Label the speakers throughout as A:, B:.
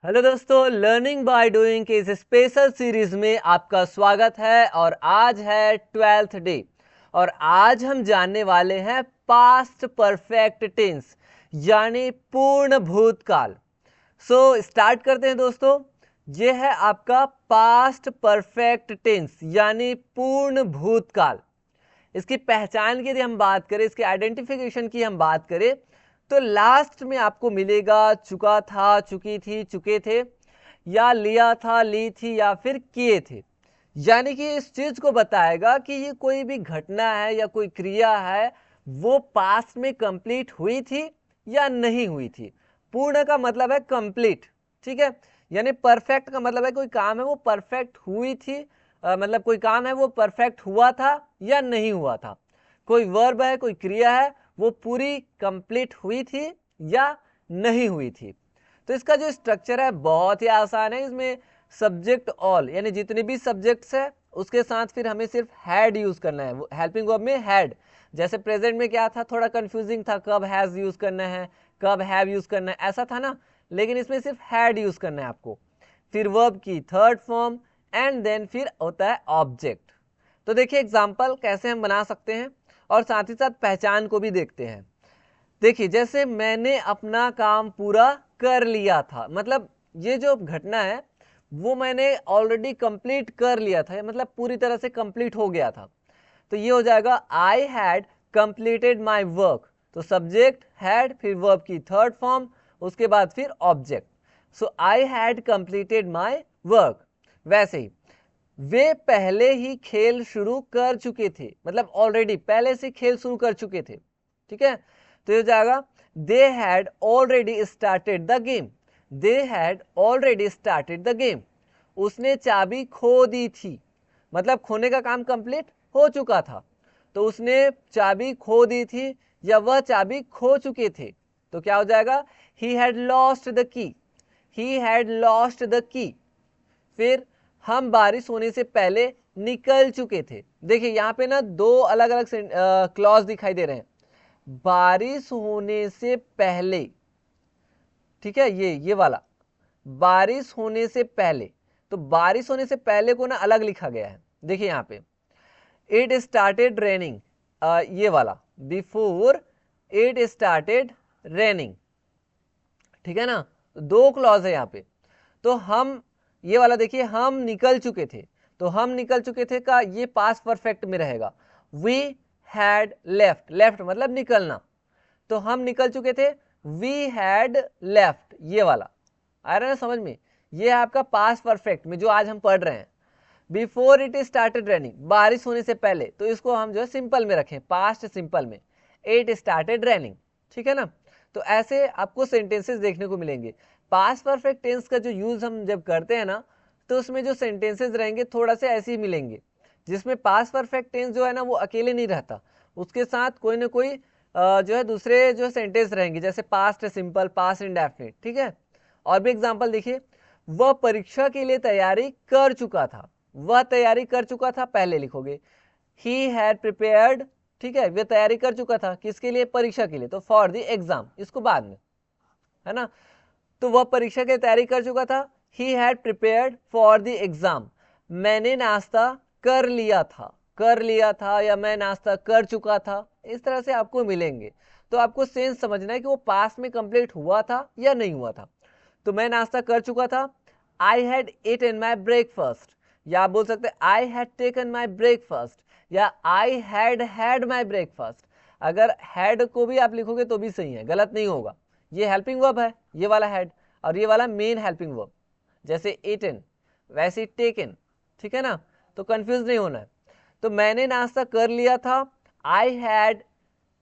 A: Hello दोस्तों, learning by doing के इस स्पेशल सीरीज में आपका स्वागत है। और आज है 12th डे और आज हम जानने वाले हैं पास्ट परफेक्ट टेंस यानी पूर्ण भूतकाल। स्टार्ट करते हैं दोस्तों। ये है आपका पास्ट परफेक्ट टेंस यानी पूर्ण भूतकाल। इसकी पहचान की यदि हम बात करें, इसके आइडेंटिफिकेशन की हम बात करें, तो लास्ट में आपको मिलेगा चुका था, चुकी थी, चुके थे, या लिया था, ली थी, या फिर किए थे। यानी कि इस चीज को बताएगा कि ये कोई भी घटना है या कोई क्रिया है वो पास्ट में कंप्लीट हुई थी या नहीं हुई थी। पूर्ण का मतलब है कंप्लीट, ठीक है। यानी परफेक्ट का मतलब है कोई काम है वो परफेक्ट हुई थी, मतलब कोई काम है वो परफेक्ट हुआ था या नहीं हुआ था। कोई वर्ब है, कोई क्रिया है, वो पूरी कंप्लीट हुई थी या नहीं हुई थी। तो इसका जो स्ट्रक्चर है बहुत ही आसान है। इसमें सब्जेक्ट ऑल यानी जितने भी सब्जेक्ट्स है उसके साथ फिर हमें सिर्फ हैड यूज करना है। हेल्पिंग वर्ब में हैड, जैसे प्रेजेंट में क्या था, थोड़ा कंफ्यूजिंग था, कब हैज यूज करना है, कब हैव यूज करना है, ऐसा था ना। लेकिन इसमें सिर्फ हैड यूज करना है आपको। फिर वर्ब की थर्ड फॉर्म एंड देन फिर होता है ऑब्जेक्ट। तो देखिए एग्जाम्पल कैसे हम बना सकते हैं और साथ ही साथ पहचान को भी देखते हैं। देखिए जैसे मैंने अपना काम पूरा कर लिया था, मतलब ये जो घटना है वो मैंने ऑलरेडी कंप्लीट कर लिया था, मतलब पूरी तरह से कंप्लीट हो गया था। तो ये हो जाएगा I had completed my work. तो सब्जेक्ट हैड, फिर वर्ब की थर्ड फॉर्म, उसके बाद फिर object. So I had completed my work. वैसे ही वे पहले ही खेल शुरू कर चुके थे, मतलब ऑलरेडी पहले से खेल शुरू कर चुके थे, ठीक है। तो ये हो जाएगा they had already started the game. They had already started the game. उसने चाबी खो दी थी, मतलब खोने का काम कंप्लीट हो चुका था। तो उसने चाबी खो दी थी या वह चाबी खो चुके थे। तो क्या हो जाएगा, he had lost the key. He had lost the key. फिर हम बारिश होने से पहले निकल चुके थे। देखिए यहाँ पे ना दो अलग अलग क्लॉज दिखाई दे रहे हैं। बारिश होने से पहले, ठीक है, ये वाला बारिश होने से पहले। तो बारिश होने से पहले को ना अलग लिखा गया है। देखिए यहाँ पे इट स्टार्टेड रेनिंग, ये वाला बिफोर इट स्टार्टेड रेनिंग, ठीक है ना। दो क्लॉज है यहाँ पे। तो हम ये वाला देखिए, हम निकल चुके थे। तो हम निकल चुके थे का ये पास्ट परफेक्ट में रहेगा। वी हैड लेफ्ट, लेफ्ट मतलब निकलना। तो हम निकल चुके थे, वी हैड लेफ्ट, ये वाला आ रहा है ना समझ में। ये है आपका पास्ट परफेक्ट में जो आज हम पढ़ रहे हैं। बिफोर इट स्टार्टेड रेनिंग, बारिश होने से पहले, तो इसको हम जो है सिंपल में रखें, पास्ट सिंपल में। इट स्टार्टेड रेनिंग, ठीक है ना। तो ऐसे आपको सेंटेंसेस देखने को मिलेंगे। पास्ट परफेक्ट टेंस का जो यूज हम जब करते हैं ना, तो उसमें जो सेंटेंसेस रहेंगे थोड़ा से ऐसे ही मिलेंगे, जिसमें पास्ट परफेक्ट टेंस जो है ना वो अकेले नहीं रहता, उसके साथ कोई ना कोई जो है दूसरे जो सेंटेंस रहेंगे, जैसे पास्ट सिंपल, पास्ट इंडेफिनिट, ठीक है। और भी एग्जांपल देखिए, वह परीक्षा के लिए तैयारी कर चुका था। वह तैयारी कर चुका था पहले लिखोगे, ही हैड प्रिपेयर्ड, ठीक है। वह तैयारी कर चुका था किसके लिए, परीक्षा के लिए, तो फॉर द एग्जाम, इसको बाद में, है ना। तो वह परीक्षा की तैयारी कर चुका था, he had prepared for the exam. मैंने नाश्ता कर लिया था, कर लिया था या मैं नाश्ता कर चुका था, इस तरह से आपको मिलेंगे। तो आपको सेंस समझना है कि वो पास में कंप्लीट हुआ था या नहीं हुआ था। तो मैं नाश्ता कर चुका था, I had eaten my breakfast, या आप बोल सकते I had taken my breakfast, या I had had my breakfast. अगर हैड को भी आप लिखोगे तो भी सही है, गलत नहीं होगा। ये हेल्पिंग वर्ब है, ये वाला हैड, और ये वाला मेन हेल्पिंग वर्ब, जैसे ईटन वैसे टेकन, ठीक है ना। तो कंफ्यूज नहीं होना है। तो मैंने नाश्ता कर लिया था, I had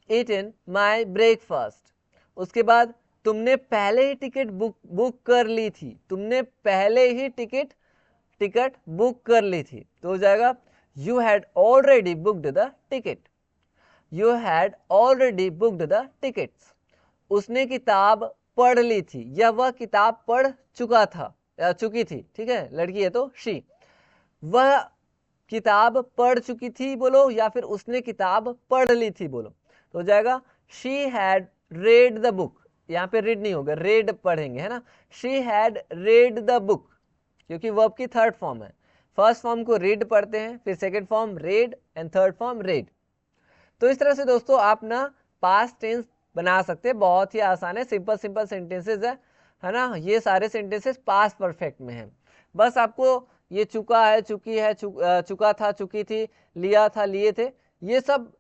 A: eaten my breakfast. उसके बाद तुमने पहले ही टिकट बुक कर ली थी, तुमने पहले ही टिकट बुक कर ली थी। तो हो जाएगा you had already booked the ticket. You had already booked the tickets. उसने किताब पढ़ ली थी, या वह किताब पढ़ चुका था या चुकी थी, ठीक है, लड़की है तो शी। वह किताब पढ़ चुकी थी बोलो, या फिर उसने किताब पढ़ ली थी बोलो। तो हो जाएगा she had read the book. यहाँ पे रीड नहीं होगा, रेड पढ़ेंगे, है ना। She had read the book, क्योंकि वर्ब की थर्ड फॉर्म है। फर्स्ट फॉर्म को रीड पढ़ते हैं, फिर second form red and third form red. तो इस तरह से दोस्तों आप ना पास्ट टेंस बना सकते हैं, बहुत ही आसान है, सिंपल सिंपल सेंटेंसेज है ना। ये सारे सेंटेंसेस पास्ट परफेक्ट में हैं। बस आपको ये चुका है, चुकी है, चुका था, चुकी थी, लिया था, लिए थे, ये सब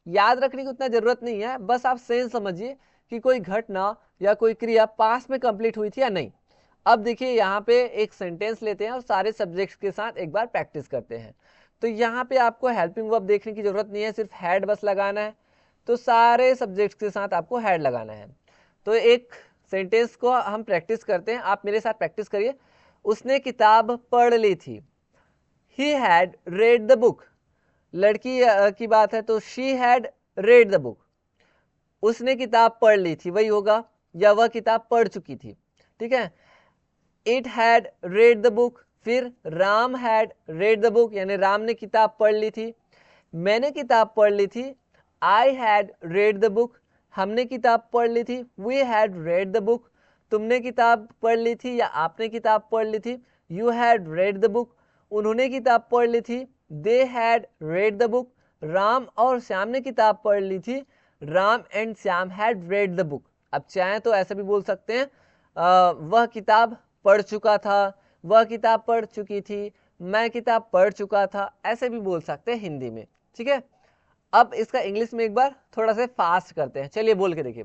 A: याद रखने की उतना जरूरत नहीं है। बस आप सेंस समझिए कि कोई घटना या कोई क्रिया पास्ट में कंप्लीट हुई थी या नहीं। अब देखिए यहाँ पे एक सेंटेंस लेते हैं और सारे सब्जेक्ट्स के साथ एक बार प्रैक्टिस करते हैं। तो यहाँ पे आपको हेल्पिंग वर्ब देखने की जरूरत नहीं है, सिर्फ हैड बस लगाना है। तो सारे सब्जेक्ट्स के साथ आपको हैड लगाना है। तो एक सेंटेंस को हम प्रैक्टिस करते हैं, आप मेरे साथ प्रैक्टिस करिए। उसने किताब पढ़ ली थी, he had read the book. लड़की की बात है तो she had read the book. उसने किताब पढ़ ली थी, वही होगा, या वह किताब पढ़ चुकी थी, ठीक है। It had read the book, फिर Ram had read the book, यानी राम ने किताब पढ़ ली थी। मैंने किताब पढ़ ली थी, I had read the book. हमने किताब पढ़ ली थी, we had read the book. तुमने किताब पढ़ ली थी या आपने किताब पढ़ ली थी, you had read the book. उन्होंने किताब पढ़ ली थी, they had read the book. Ram और श्याम ने किताब पढ़ ली थी, Ram and Shyam had read the book. अब चाहें तो ऐसा भी बोल सकते हैं, वह किताब पढ़ चुका था, वह किताब पढ़ चुकी थी, मैं किताब पढ़ चुका था, ऐसे भी बोल सकते हैं हिंदी में, ठीक है। अब इसका इंग्लिश में एक बार थोड़ा सा फास्ट करते हैं, चलिए बोल के देखिए।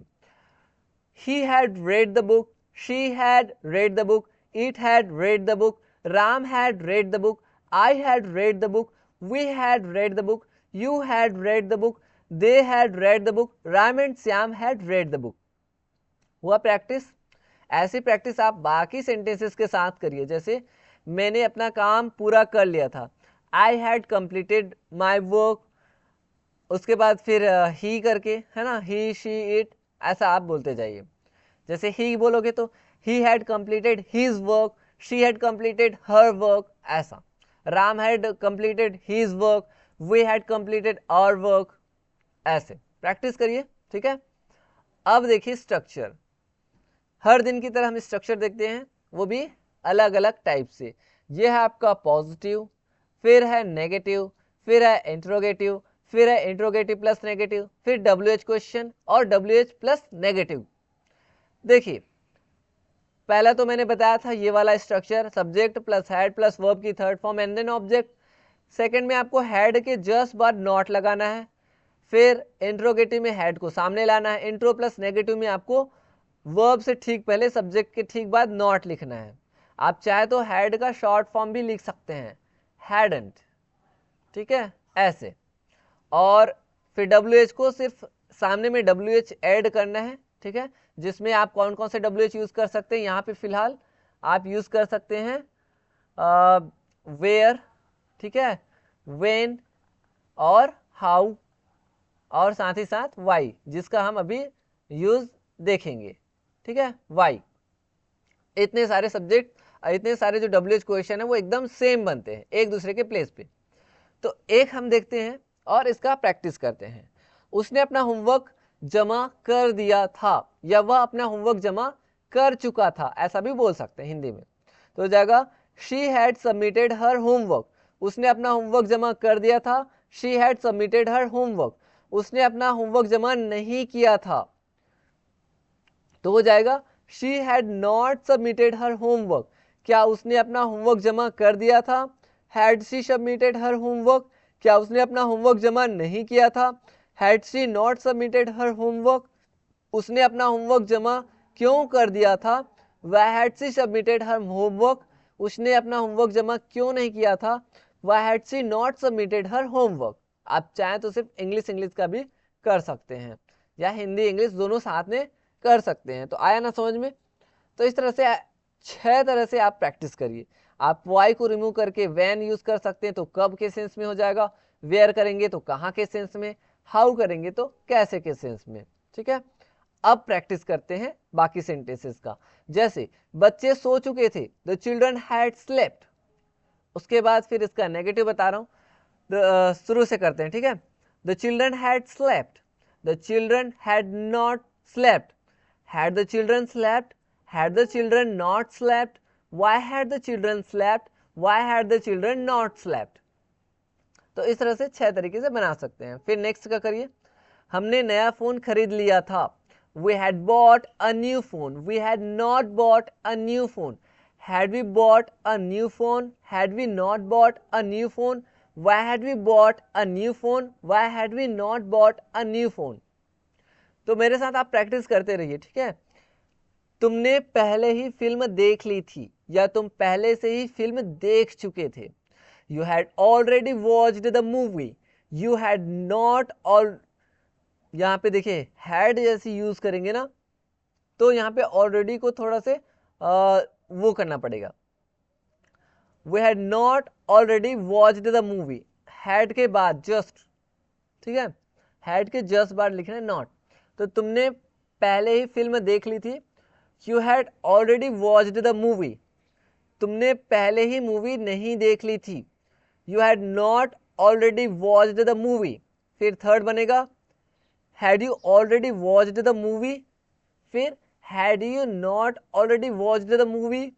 A: He had read the book, she had read the book, it had read the book, Ram had read the book, I had read the book, we had read the book, you had read the book, they had read the book, Ram and Syam had read the book। हुआ practice? ऐसी practice आप बाकी sentences के साथ करिए। जैसे मैंने अपना काम पूरा कर लिया था, I had completed my work. उसके बाद फिर ही करके, है ना, ही शी इट, ऐसा आप बोलते जाइए। जैसे ही बोलोगे तो he had completed his work, she had completed her work, ऐसा। Ram had completed his work, we had completed our work, ऐसे प्रैक्टिस करिए, ठीक है। अब देखिए स्ट्रक्चर, हर दिन की तरह हम स्ट्रक्चर देखते हैं, वो भी अलग अलग टाइप से। ये है आपका पॉजिटिव, फिर है नेगेटिव, फिर है इंट्रोगेटिव, फिर है इंट्रोगेटिव प्लस नेगेटिव, फिर WH क्वेश्चन और WH प्लस नेगेटिव। देखिए पहला तो मैंने बताया था ये वाला structure, subject plus had plus verb की third form and then object. Second में आपको हेड के जस्ट बाद नॉट लगाना है, फिर इंट्रोगेटिव में हेड को सामने लाना है, इंट्रो प्लस नेगेटिव में आपको वर्ब से ठीक पहले सब्जेक्ट के ठीक बाद नॉट लिखना है। आप चाहे तो हेड का शॉर्ट फॉर्म भी लिख सकते हैं, हैडंट, ठीक है, ऐसे। और फिर WH को सिर्फ सामने में WH ऐड करना है, ठीक है, जिसमें आप कौन कौन से WH यूज कर सकते हैं, यहाँ पे फिलहाल आप यूज कर सकते हैं वेयर, ठीक है, वेन और हाउ, और साथ ही साथ वाई, जिसका हम अभी यूज देखेंगे, ठीक है, वाई। इतने सारे सब्जेक्ट, इतने सारे जो WH क्वेश्चन है वो एकदम सेम बनते हैं एक दूसरे के प्लेस पे। तो एक हम देखते हैं और इसका प्रैक्टिस करते हैं। उसने अपना होमवर्क जमा कर दिया था, या वह अपना होमवर्क जमा कर चुका था, ऐसा भी बोल सकते हैं हिंदी में। तो हो जाएगा she had submitted her homework. उसने अपना होमवर्क जमा कर दिया था, she had submitted her homework. उसने अपना होमवर्क जमा नहीं किया था, तो हो जाएगा she had not submitted her homework. क्या उसने अपना होमवर्क जमा कर दिया था? Had she submitted her homework? क्या उसने अपना होमवर्क जमा नहीं किया था? Had she not submitted her homework? उसने अपना होमवर्क जमा क्यों कर दिया था? Why had she submitted her homework? उसने अपना होमवर्क जमा क्यों नहीं किया था? Why had she not submitted her homework? आप चाहें तो सिर्फ इंग्लिश का भी कर सकते हैं, या हिंदी इंग्लिश दोनों साथ में कर सकते हैं। तो आया ना समझ में? तो इस तरह से 6 तरह से आप प्रैक्टिस करिए। आप वाई को रिमूव करके वैन यूज कर सकते हैं, तो कब के सेंस में हो जाएगा। वेयर करेंगे तो कहाँ के सेंस में, हाउ करेंगे तो कैसे के सेंस में, ठीक है। अब प्रैक्टिस करते हैं बाकी सेंटेंसेस का। जैसे बच्चे सो चुके थे, द चिल्ड्रन हैड स्लेप्ट। उसके बाद फिर इसका नेगेटिव बता रहा हूं, शुरू से करते हैं, ठीक है। The children had slept, the children had not slept, Had the children slept? Had the children not slept? Why had the children slept? Why had the children not slept? तो इस तरह से 6 तरीके से बना सकते हैं। फिर नेक्स्ट का करिए, हमने नया फोन खरीद लिया था। We had bought a new phone. We had not bought a new phone. Had we bought a new phone? Had we not bought a new phone? Why had we bought a new phone? Why had we not bought a new phone? तो मेरे साथ आप practice करते रहिए, ठीक है। तुमने पहले ही फिल्म देख ली थी, या तुम पहले से ही फिल्म देख चुके थे। You had already watched the movie. You had not all, यहाँ पे देखिए had जैसे यूज करेंगे ना, तो यहाँ पे already को थोड़ा से वो करना पड़ेगा। We had not already watched the movie. had के बाद just, ठीक है, had के just बाद लिखना है not। तो तुमने पहले ही फिल्म देख ली थी। You had already watched the movie. तुमने पहले ही मूवी नहीं देख ली थी। You had not already watched the movie. फिर थर्ड बनेगा had you already watched the movie. फिर had you not already watched the movie.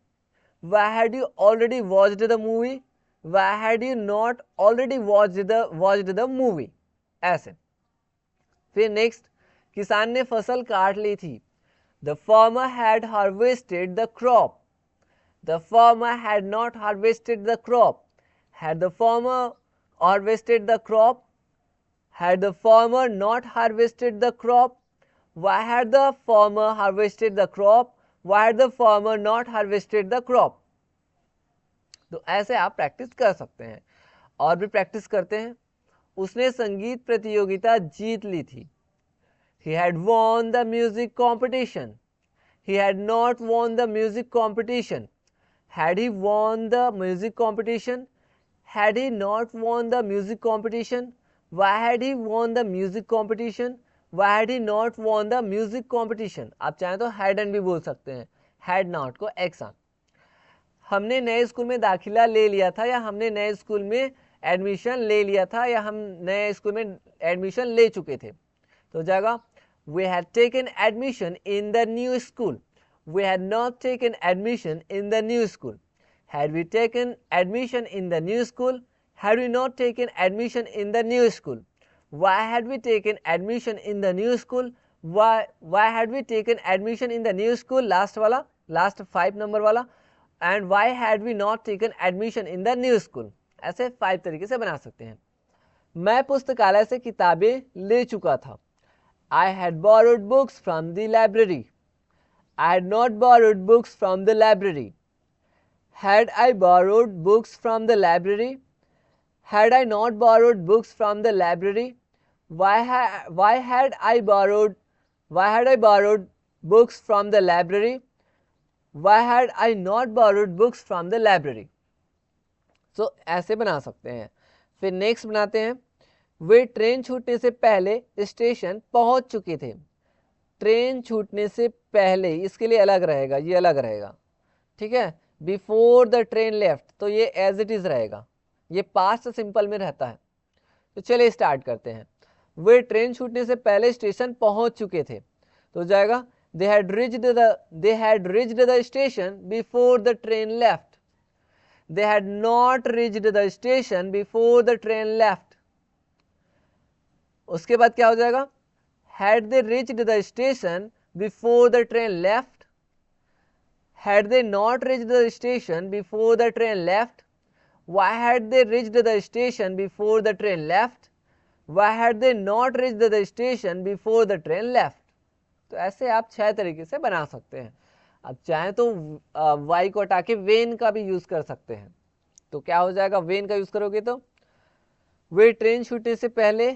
A: Why had you already watched the movie? Why had you not already watched the movie? ऐसे। फिर next, किसान ने फसल काट ली थी। The farmer had harvested the crop. The farmer had not harvested the crop. Had the farmer harvested the crop? Had the farmer not harvested the crop? Why had the farmer harvested the crop? Why had the farmer not harvested the crop? तो ऐसे आप practice कर सकते हैं। और भी practice करते हैं। उसने संगीत प्रतियोगिता जीत ली थी। He had won the music competition. He had not won the music competition. Had he won the music competition? Had he not won the music competition? Why had he won the music competition? Why had he not won the music competition? आप चाहें तो hadn't भी बोल सकते हैं, had not को AXA. हमने नए स्कूल में दाखिला ले लिया था, या हमने नए स्कूल में एडमिशन ले लिया था, या हम नए स्कूल में एडमिशन ले चुके थे। तो जाएगा we had taken admission in the new school. We had not taken admission in the new school. Had we taken admission in the new school? Had we not taken admission in the new school? Why had we taken admission in the new school? Why had we taken admission in the new school? Last वाला, last 5 number वाला। And why had we not taken admission in the new school? ऐसे 5 तरीके से बना सकते हैं। मैं पुस्तकालय से किताबें ले चुका था। I had borrowed books from the library. I had not borrowed books from the library. Had I borrowed books from the library? Had I not borrowed books from the library? Why had I borrowed books from the library? Why had I not borrowed books from the library? So ऐसे बना सकते हैं। फिर next बनाते हैं, वे train छूटने से पहले स्टेशन पहुंच चुके थे। ट्रेन छूटने से पहले, इसके लिए अलग रहेगा, ये अलग रहेगा, ठीक है। बिफोर द ट्रेन लेफ्ट, तो ये एज इट इज रहेगा, ये पास्ट सिंपल में रहता है। तो चलिए स्टार्ट करते हैं। वे ट्रेन छूटने से पहले स्टेशन पहुंच चुके थे, तो जाएगा they had reached the station before the train left. They had not reached the station before the train left. उसके बाद क्या हो जाएगा, had they reached the station before the train left? Had they not reached the station before the train left? Why had they reached the station before the train left? Why had they not reached the station before the train left? तो ऐसे आप 6 तरीके से बना सकते हैं। अब चाहें तो वाई को हटा के वेन का भी यूज कर सकते हैं। तो क्या हो जाएगा, वेन का यूज करोगे तो वे ट्रेन छूटने से पहले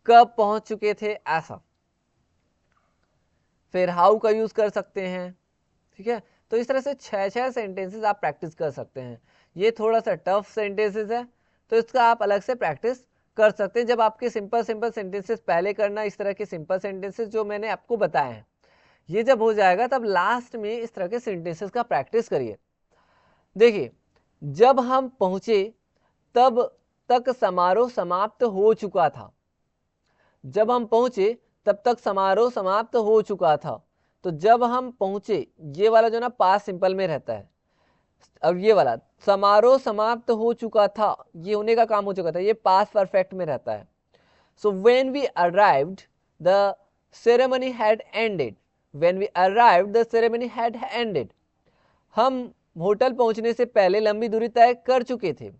A: कब पहुंच चुके थे, ऐसा। फिर हाउ का यूज कर सकते हैं, ठीक है। तो इस तरह से 6 सेंटेंसेस आप प्रैक्टिस कर सकते हैं। ये थोड़ा सा टफ सेंटेंसेस है, तो इसका आप अलग से प्रैक्टिस कर सकते हैं। जब आपके सिंपल सेंटेंसेस पहले करना, इस तरह के सिंपल सेंटेंसेस जो मैंने आपको बताए हैं, ये जब हो जाएगा तब लास्ट में इस तरह के सेंटेंसेस का प्रैक्टिस करिए। देखिए, जब हम पहुंचे तब तक समारोह समाप्त हो चुका था। जब हम पहुंचे तब तक समारोह समाप्त हो चुका था। तो जब हम पहुंचे, ये वाला जो ना पास्ट सिंपल में रहता है। अब ये वाला समारोह समाप्त हो चुका था, ये होने का काम हो चुका था, ये पास्ट परफेक्ट में रहता है। So when we arrived the ceremony had ended, when we arrived the ceremony had ended, हम होटल पहुंचने से पहले लंबी दूरी तय कर चुके थे।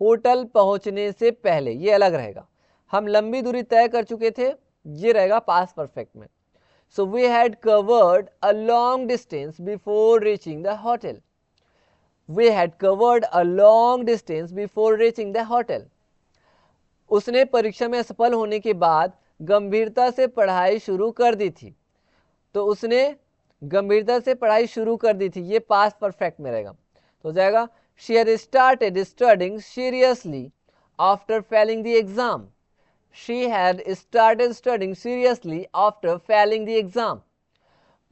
A: होटल पहुंचने से पहले ये अलग रहेगा, हम लंबी दूरी तय कर चुके थे, ये रहेगा पास्ट परफेक्ट में। So we had covered a long distance before reaching the hotel, we had covered a long distance before reaching the hotel. उसने परीक्षा में असफल होने के बाद गंभीरता से पढ़ाई शुरू कर दी थी, तो उसने गंभीरता से पढ़ाई शुरू कर दी थी, ये पास्ट परफेक्ट में रहेगा। तो हो जाएगा she had started studying seriously after failing the exam, she had started studying seriously after failing the exam।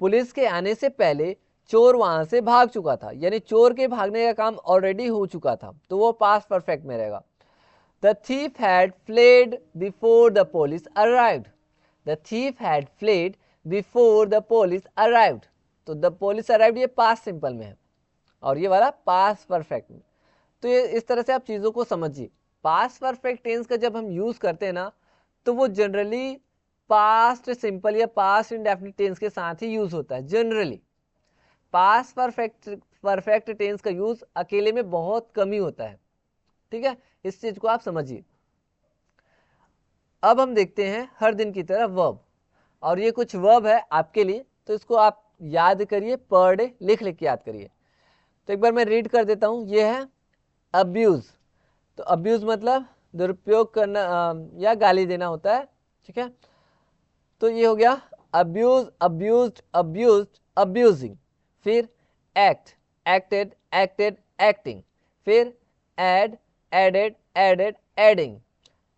A: Police के आने से पहले चोर वहां से भाग चुका था, यानी चोर के भागने का काम ऑलरेडी हो चुका था, तो वो पास्ट परफेक्ट में रहेगा। The thief had fled before the police arrived, the thief had fled before the police arrived, तो the police arrived ये पास्ट सिंपल में है और ये वाला पास्ट परफेक्ट में। तो ये इस तरह से आप चीज़ों को समझिए। पास्ट परफेक्ट टेंस का जब हम यूज़ करते हैं ना, तो वो जनरली पास्ट सिंपल या पास्ट इंडेफिनिट टेंस के साथ ही यूज़ होता है। जनरली पास्ट परफेक्ट टेंस का यूज़ अकेले में बहुत कम ही होता है, ठीक है, इस चीज़ को आप समझिए। अब हम देखते हैं हर दिन की तरह वर्ब, और ये कुछ वर्ब है आपके लिए, तो इसको आप याद करिए, पर डे लिख के याद करिए। तो एक बार मैं रीड कर देता हूँ। ये है अब्यूज़, तो अब्यूज़ मतलब दुरुपयोग करना या गाली देना होता है, ठीक है। तो ये हो गया अब्यूज़, अब्यूज्ड, अब्यूज्ड, अब्यूजिंग। फिर एक्ट, एक्टेड, एक्टेड, एक्टिंग। फिर add, added, added, adding.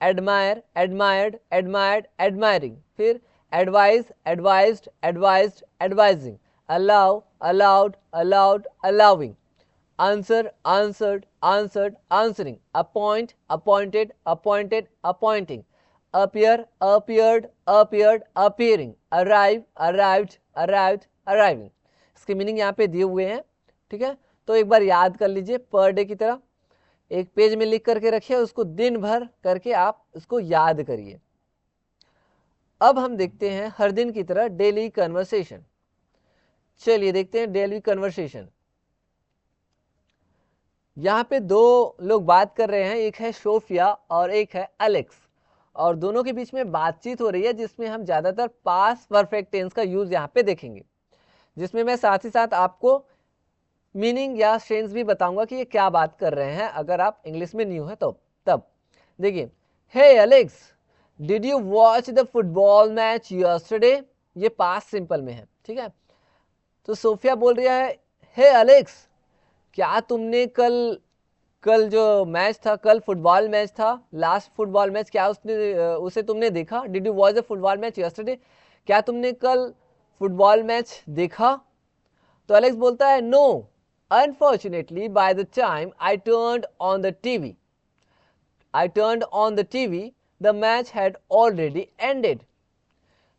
A: Admire, admired, admired, admiring. फिर advise, advised, advised, advising. allow, allowed, allowed, allowing। answer, answered, answered, answering। appoint, appointed, appointed, appointing। appear, appeared, appeared, appearing। arrive, arrived, arrived, arriving। इसके meaning यहाँ पे दिए हुए हैं, ठीक है। तो एक बार याद कर लीजिए, पर डे की तरह एक पेज में लिख करके रखिए, उसको दिन भर करके आप इसको याद करिए। अब हम देखते हैं हर दिन की तरह डेली कन्वर्सेशन। चलिए देखते हैं डेली कन्वर्सेशन। यहाँ पे दो लोग बात कर रहे हैं, एक है सोफिया और एक है एलेक्स, और दोनों के बीच में बातचीत हो रही है, जिसमें हम ज़्यादातर पास्ट परफेक्ट टेंस का यूज़ यहाँ पे देखेंगे, जिसमें मैं साथ ही साथ आपको मीनिंग या सेंस भी बताऊंगा कि ये क्या बात कर रहे हैं, अगर आप इंग्लिश में न्यू है तो। तब देखिए, hey Alex, did you watch the football match yesterday, ये पास्ट सिंपल में है, ठीक है। तो सोफिया बोल रही है, हे एलेक्स, क्या तुमने कल जो मैच था, कल फुटबॉल मैच था, लास्ट फुटबॉल मैच, क्या उसे तुमने देखा? Did you watch the football match yesterday, क्या तुमने कल फुटबॉल मैच देखा? तो एलेक्स बोलता है, no, unfortunately by the time I turned on the TV the match had already ended.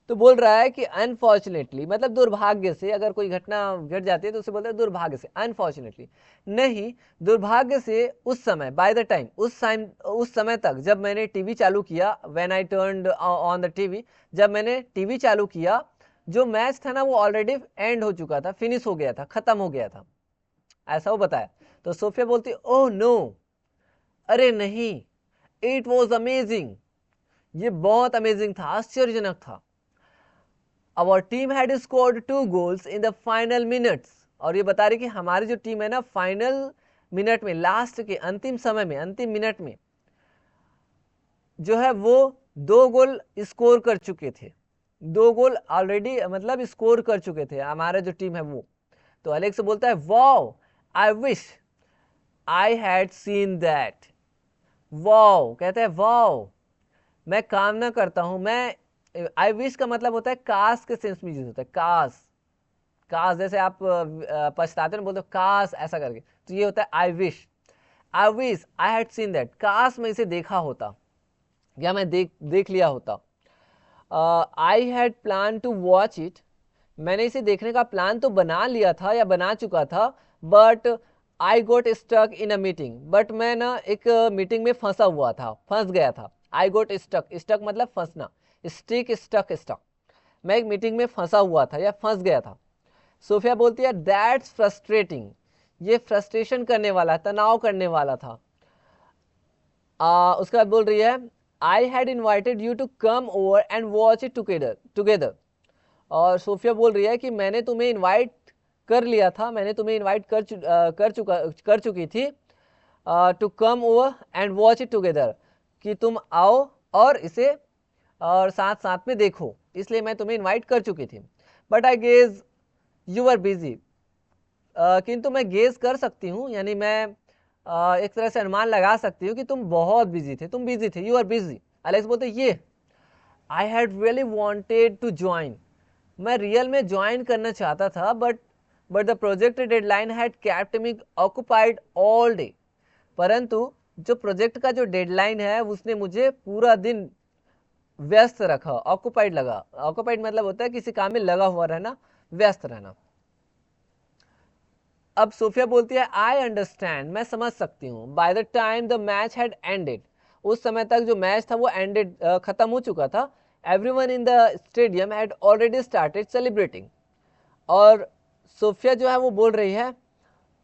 A: तो बोल रहा है कि अनफॉर्चुनेटली मतलब दुर्भाग्य से, अगर कोई घटना घट जाती है तो उसे बोलते हैं दुर्भाग्य से, अनफॉर्चुनेटली नहीं, दुर्भाग्य से उस समय, बाय द टाइम, उस समय तक जब मैंने टीवी चालू किया, when I turned on the TV, जब मैंने टीवी चालू किया, जो मैच था ना वो ऑलरेडी एंड हो चुका था, फिनिश हो गया था, खत्म हो गया था, ऐसा वो बताया। तो सोफिया बोलती, ओह नो, अरे नहीं, इट वॉज अमेजिंग, ये बहुत अमेजिंग था, आश्चर्यजनक था। Our team had scored 2 goals in the final minutes, और ये बता रही कि हमारी जो टीम है ना, फाइनल मिनट में, लास्ट के अंतिम समय में, अंतिम मिनट में जो है वो 2 गोल स्कोर कर चुके थे, 2 गोल ऑलरेडी मतलब स्कोर कर चुके थे हमारा जो टीम है वो। तो एलेक्स बोलता है, wow, I wish I had seen that. Wow, कहते हैं वाओ, मैं कामना करता हूं, मैं, आई विश का मतलब होता है काश के सेंस में यूज होता है, काश, काश, जैसे आप पछताते हैं बोलते हो काश ऐसा करके, तो ये होता है I wish I had seen that, काश मैं इसे देखा होता या मैं देख लिया होता। I had plan to watch it मैंने इसे देखने का प्लान तो बना लिया था या बना चुका था, but I got stuck in a meeting, but मैं ना एक मीटिंग में फंसा हुआ था, फंस गया था। आई गोट स्टक, स्टक मतलब फंसना, स्टिक स्टक स्टक, मैं एक मीटिंग में फंसा हुआ था या फंस गया था। सोफिया बोलती है दैट्स फ्रस्ट्रेटिंग, ये फ्रस्ट्रेशन करने वाला, तनाव करने वाला था। उसके बाद बोल रही है I had invited you to come over and watch it together. और सोफिया बोल रही है कि मैंने तुम्हें इनवाइट कर लिया था, मैंने तुम्हें इनवाइट कर चुकी थी to come over and watch it together, कि तुम आओ और इसे और साथ साथ में देखो, इसलिए मैं तुम्हें इनवाइट कर चुकी थी। But I guess you are busy, किंतु मैं गेज कर सकती हूँ, यानी मैं एक तरह से अनुमान लगा सकती हूँ कि तुम बहुत बिजी थे, तुम बिजी थे, यू आर बिजी। एलेक्स बोलते ये I had really wanted to join, मैं रियल में ज्वाइन करना चाहता था, but the project deadline had kept me occupied all day, परंतु जो प्रोजेक्ट का जो डेडलाइन है उसने मुझे पूरा दिन व्यस्त रखा, ऑक्युपाइड लगा। ऑक्युपाइड मतलब होता है किसी काम में लगा हुआ रहना, व्यस्त रहना। अब सोफिया बोलती है आई अंडरस्टैंड, मैं समझ सकती हूँ। Bye the time the match had ended, उस समय तक जो मैच था वो एंडेड, खत्म हो चुका था। Everyone in the stadium had already started celebrating, और सोफिया जो है वो बोल रही है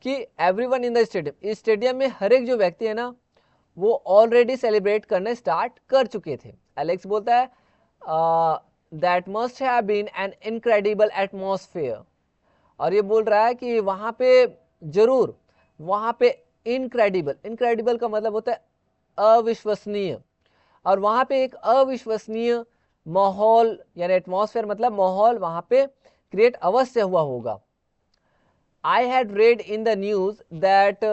A: कि एवरीवन इन द स्टेडियम, इस स्टेडियम में हर एक जो व्यक्ति है ना वो ऑलरेडी सेलिब्रेट करना स्टार्ट कर चुके थे। एलेक्स बोलता है that must have been an incredible atmosphere, और ये बोल रहा है कि वहाँ पे जरूर, वहाँ पे इनक्रेडिबल, इनक्रेडिबल का मतलब होता है अविश्वसनीय, और वहाँ पे एक अविश्वसनीय माहौल, यानी एटमॉस्फेयर मतलब माहौल वहाँ पे क्रिएट अवश्य हुआ होगा। आई had red in the news that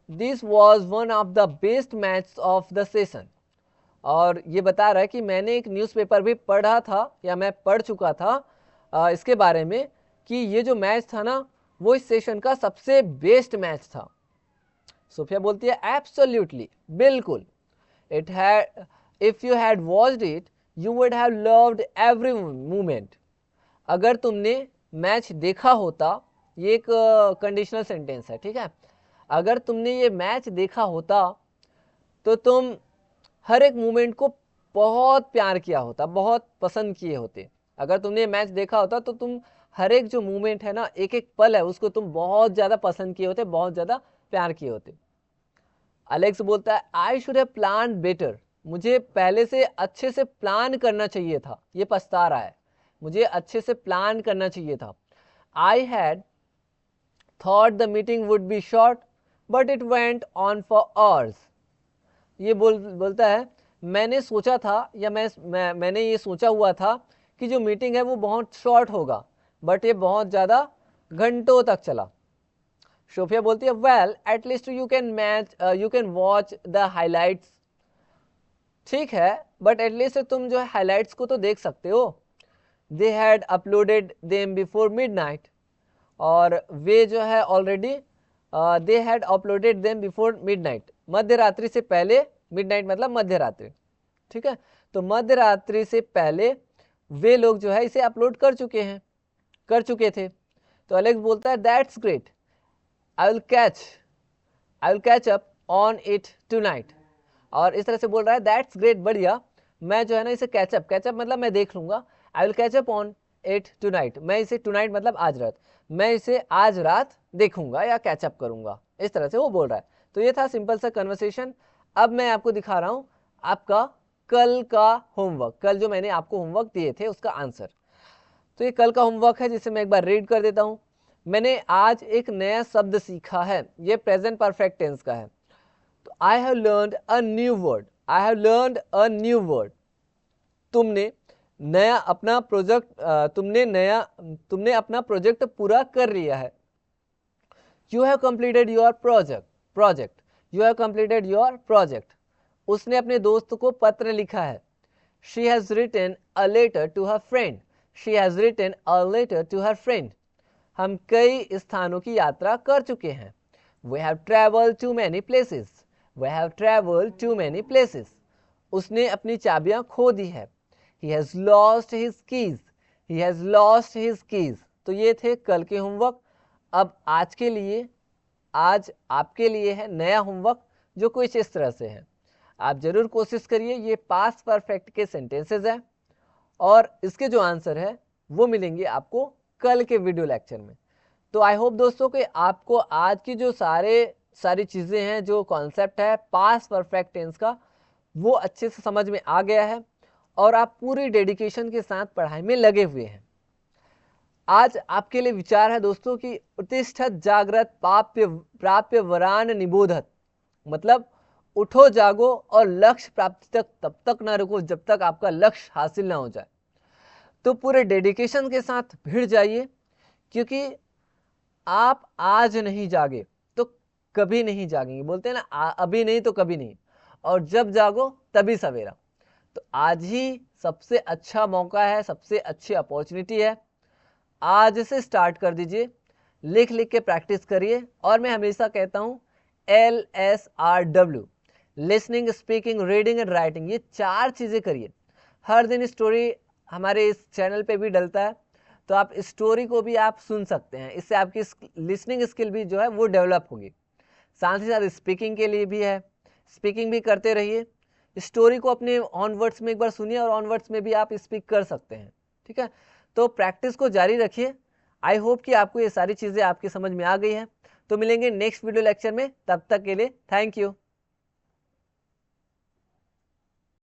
A: this was one of the best match of the session, और ये बता रहा है कि मैंने एक न्यूज़पेपर भी पढ़ा था या मैं पढ़ चुका था इसके बारे में कि ये जो मैच था ना वो इस सेशन का सबसे बेस्ट मैच था। सोफिया बोलती है एब्सोल्युटली, बिल्कुल। It had, if you had watched it you would have loved every moment, अगर तुमने मैच देखा होता, ये एक कंडीशनल सेंटेंस है, ठीक है, अगर तुमने ये मैच देखा होता तो तुम हर एक मोमेंट को बहुत प्यार किया होता, बहुत पसंद किए होते। अगर तुमने ये मैच देखा होता तो तुम हर एक जो मोमेंट है ना, एक एक पल है, उसको तुम बहुत ज़्यादा पसंद किए होते, बहुत ज़्यादा प्यार किए होते। अलेक्स बोलता है I should have plan better, मुझे पहले से अच्छे से प्लान करना चाहिए था, ये पछता रहा है, मुझे अच्छे से प्लान करना चाहिए था। I had thought the meeting would be short but it went on for hours, ये बोलता है मैंने सोचा था या मैंने ये सोचा हुआ था कि जो मीटिंग है वो बहुत शॉर्ट होगा, बट ये बहुत ज़्यादा घंटों तक चला। सोफिया बोलती है well at least you can watch the highlights, ठीक है, बट एटलीस्ट तुम जो है हाइलाइट्स को तो देख सकते हो। They had uploaded them before midnight, और वे जो है already they had uploaded them before midnight, मध्य रात्रि से पहले, मिडनाइट मतलब मध्य रात्रि, ठीक है, तो मध्य रात्रि से पहले वे लोग जो है इसे अपलोड कर चुके थे। तो अलेक्स बोलता है that's great, I will catch up on it tonight, और इस तरह से बोल रहा है दैट्स ग्रेट, बढ़िया, मैं जो है ना इसे कैचअप मतलब मैं देख लूंगा, I will catch up on it tonight, मैं इसे टुनाइट मतलब आज रात, मैं इसे आज रात देखूंगा या कैचअप करूंगा, इस तरह से वो बोल रहा है। तो ये था सिंपल सा कन्वर्सेशन। अब मैं आपको दिखा रहा हूँ आपका कल का होमवर्क, कल जो मैंने आपको होमवर्क दिए थे उसका आंसर। तो ये कल का होमवर्क है जिसे मैं एक बार रीड कर देता हूँ। मैंने आज एक नया शब्द सीखा है, ये प्रेजेंट परफेक्ट टेंस का है। तो I have learned a new word, I have learned a new word, तुमने नया अपना प्रोजेक्ट तुमने अपना प्रोजेक्ट पूरा कर लिया है। You have completed your project, you have completed your project, उसने अपने दोस्त को पत्र लिखा है। She has written a letter to her friend, she has written a letter to her friend, हम कई स्थानों की यात्रा कर चुके हैं। We have travelled to many places, we have travelled to many places, उसने अपनी चाबियां खो दी है। He has lost his keys, he has lost his keys. तो ये थे कल के होमवर्क। अब आज के लिए, आज आपके लिए है नया होमवर्क जो कुछ इस तरह से है। आप जरूर कोशिश करिए, ये पास्ट परफेक्ट के सेंटेंसेस है और इसके जो आंसर है वो मिलेंगे आपको कल के वीडियो लेक्चर में। तो आई होप दोस्तों कि आपको आज की जो सारी चीज़ें हैं, जो कॉन्सेप्ट है पास्ट परफेक्ट टेंस का, वो अच्छे से समझ में आ गया है और आप पूरी डेडिकेशन के साथ पढ़ाई में लगे हुए हैं। आज आपके लिए विचार है दोस्तों कि उत्तिष्ठत जागृत प्राप्य वरान निबोधत, मतलब उठो जागो और लक्ष्य प्राप्ति तक तब तक ना रुको जब तक आपका लक्ष्य हासिल ना हो जाए। तो पूरे डेडिकेशन के साथ भिड़ जाइए, क्योंकि आप आज नहीं जागे तो कभी नहीं जागेंगे। बोलते हैं ना, अभी नहीं तो कभी नहीं, और जब जागो तभी सवेरा। तो आज ही सबसे अच्छा मौका है, सबसे अच्छी अपॉर्चुनिटी है। आज से स्टार्ट कर दीजिए, लिख लिख के प्रैक्टिस करिए। और मैं हमेशा कहता हूँ LSRW, listening, speaking, reading and writing, ये 4 चीज़ें करिए। हर दिन स्टोरी हमारे इस चैनल पे भी डलता है, तो आप स्टोरी को भी आप सुन सकते हैं। इससे आपकी लिसनिंग स्किल भी जो है वो डेवलप होगी। साथ ही साथ स्पीकिंग के लिए भी है, स्पीकिंग भी करते रहिए। स्टोरी को अपने ऑन वर्ड्स में एक बार सुनिए और ऑन वर्ड्स में भी आप स्पीक कर सकते हैं। ठीक है, तो प्रैक्टिस को जारी रखिए। आई होप कि आपको ये सारी चीज़ें आपकी समझ में आ गई हैं। तो मिलेंगे नेक्स्ट वीडियो लेक्चर में, तब तक के लिए थैंक यू।